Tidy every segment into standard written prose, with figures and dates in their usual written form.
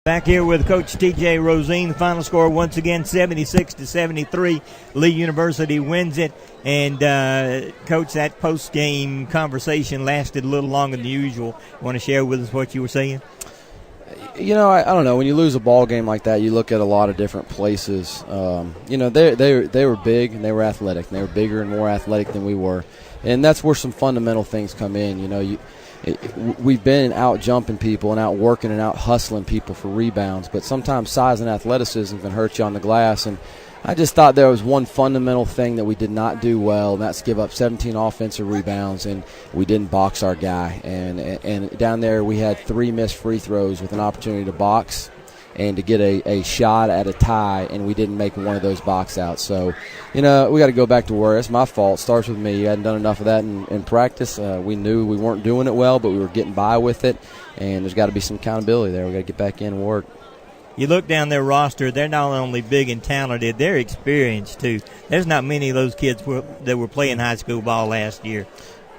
Back here with Coach T.J. Rosine. The final score once again 76-73. Lee University wins it. And, Coach, that post-game conversation lasted a little longer than usual. You want to share with us what you were saying? You know, I don't know. When you lose a ball game like that, you look at a lot of different places. You know, they were big and they were athletic. And they were bigger and more athletic than we were. And that's where some fundamental things come in. You know, we've been out jumping people and out working and out hustling people for rebounds, but sometimes size and athleticism can hurt you on the glass. And I just thought there was one fundamental thing that we did not do well, and that's give up 17 offensive rebounds, and we didn't box our guy. And down there we had 3 missed free throws with an opportunity to box and to get a shot at a tie, and we didn't make one of those box outs. So, you know, we got to go back to work. It's my fault. It starts with me. I hadn't done enough of that in practice. We knew we weren't doing it well, but we were getting by with it, and there's got to be some accountability there. We got to get back in and work. You look down their roster, they're not only big and talented, they're experienced too. There's not many of those kids that were playing high school ball last year.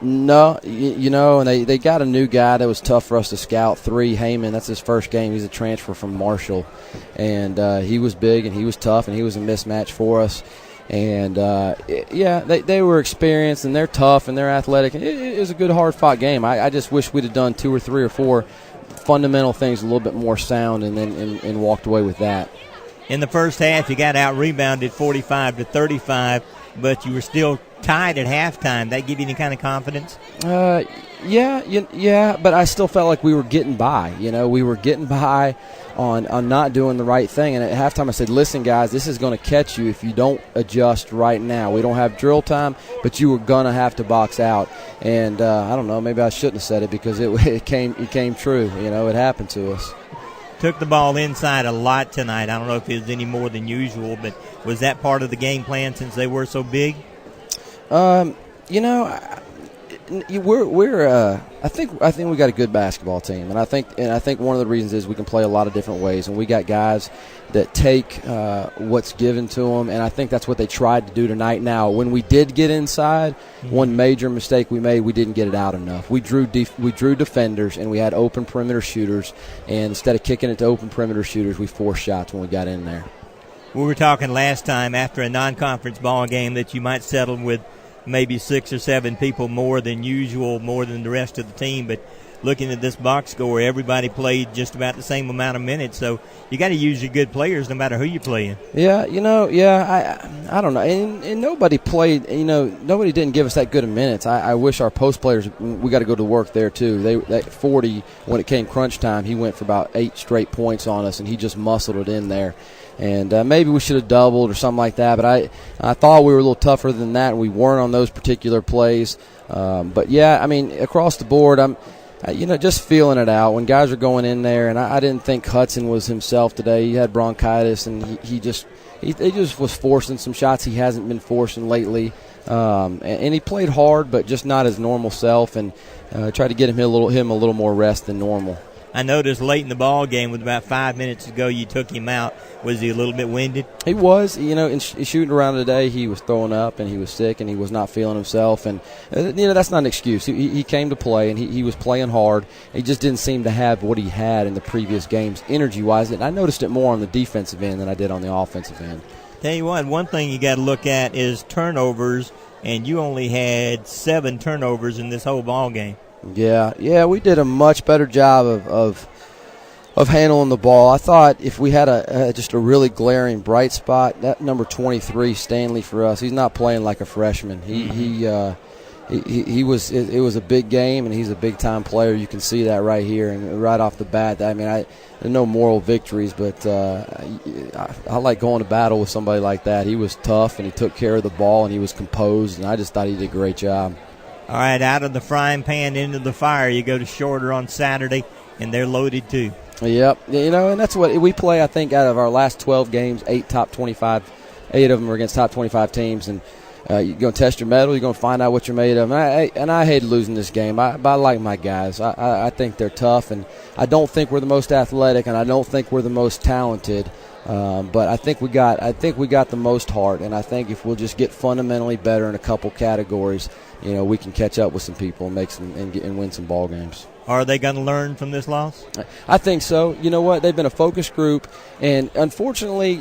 No, you know, and they got a new guy that was tough for us to scout. 3, Heyman, that's his first game. He's a transfer from Marshall. And he was big and he was tough and he was a mismatch for us. And, yeah, they were experienced and they're tough and they're athletic. It was a good, hard-fought game. I just wish we'd have done 2 or 3 or 4 fundamental things a little bit more sound and walked away with that. In the first half, you got out-rebounded 45-35, but you were still tied at halftime. That give you any kind of confidence? Yeah, but I still felt like we were getting by. You know, we were getting by on not doing the right thing. And at halftime I said, listen, guys, this is going to catch you if you don't adjust right now. We don't have drill time, but you were going to have to box out. And I don't know, maybe I shouldn't have said it because it came true. You know, it happened to us. Took the ball inside a lot tonight. I don't know if it was any more than usual, but was that part of the game plan since they were so big? You know, I think we got a good basketball team, and I think one of the reasons is we can play a lot of different ways, and we got guys that take what's given to them, and I think that's what they tried to do tonight. Now, when we did get inside, one major mistake we made, we didn't get it out enough. We drew defenders, and we had open perimeter shooters, and instead of kicking it to open perimeter shooters, we forced shots when we got in there. We were talking last time after a non-conference ball game that you might settle with maybe 6 or 7 people more than usual, more than the rest of the team. But looking at this box score, everybody played just about the same amount of minutes. So you got to use your good players no matter who you're playing. Yeah, you know, I don't know. And nobody played, you know, nobody didn't give us that good of minutes. I wish our post players, we got to go to work there too. That 40, when it came crunch time, he went for about 8 straight points on us, and he just muscled it in there. And maybe we should have doubled or something like that. But I thought we were a little tougher than that, and we weren't on those particular plays. But, yeah, I mean, across the board, I'm just feeling it out. When guys are going in there, and I didn't think Hudson was himself today. He had bronchitis, and he just was forcing some shots he hasn't been forcing lately. And he played hard, but just not his normal self, and tried to get him a little more rest than normal. I noticed late in the ball game, with about 5 minutes to go, you took him out. Was he a little bit winded? He was. You know, in shooting around today, he was throwing up and he was sick and he was not feeling himself. And, you know, that's not an excuse. He came to play and he was playing hard. He just didn't seem to have what he had in the previous games energy-wise. And I noticed it more on the defensive end than I did on the offensive end. Tell you what, one thing you got to look at is turnovers, and you only had 7 turnovers in this whole ball game. Yeah, we did a much better job of handling the ball. I thought if we had just a really glaring bright spot, that number 23 Stanley for us, he's not playing like a freshman. It was a big game, and he's a big time player. You can see that right here and right off the bat. I mean, there's no moral victories, but I like going to battle with somebody like that. He was tough and he took care of the ball and he was composed, and I just thought he did a great job. All right, out of the frying pan into the fire. You go to Shorter on Saturday, and they're loaded too. Yep, you know, and that's what we play. I think out of our last 12 games, 8 top 25, 8 of them are against top 25 teams, and you're going to test your mettle. You're going to find out what you're made of. And I hate losing this game. But I like my guys. I think they're tough, and I don't think we're the most athletic, and I don't think we're the most talented. But I think we got the most heart, and I think if we'll just get fundamentally better in a couple categories, you know, we can catch up with some people and and win some ball games. Are they going to learn from this loss? I think so. You know what? They've been a focus group, and unfortunately,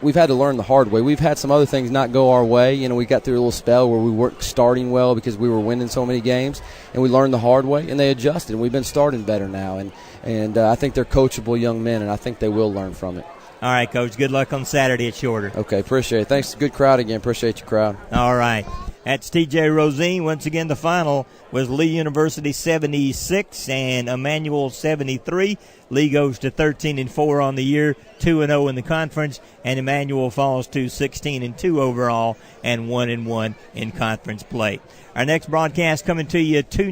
we've had to learn the hard way. We've had some other things not go our way. We got through a little spell where we weren't starting well because we were winning so many games, and we learned the hard way, and they adjusted. And we've been starting better now, and I think they're coachable young men, and I think they will learn from it. All right, Coach. Good luck on Saturday at Shorter. Okay, appreciate it. Thanks. Good crowd again. Appreciate your crowd. All right. That's T.J. Rosine. Once again, the final was Lee University 76 and Emmanuel 73. Lee goes to 13-4 on the year, 2-0 in the conference, and Emmanuel falls to 16-2 overall and 1-1 in conference play. Our next broadcast coming to you 2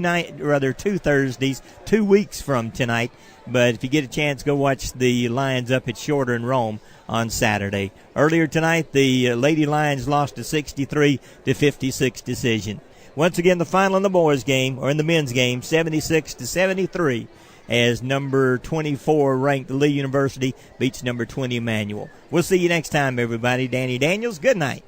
Thursdays, 2 weeks from tonight. But if you get a chance, go watch the Lions up at Shorter in Rome on Saturday. Earlier tonight, the Lady Lions lost a 63-56 decision. Once again, the final in the boys' game, or in the men's game, 76-73, as number 24 ranked Lee University beats number 20 Emmanuel. We'll see you next time, everybody. Danny Daniels, good night.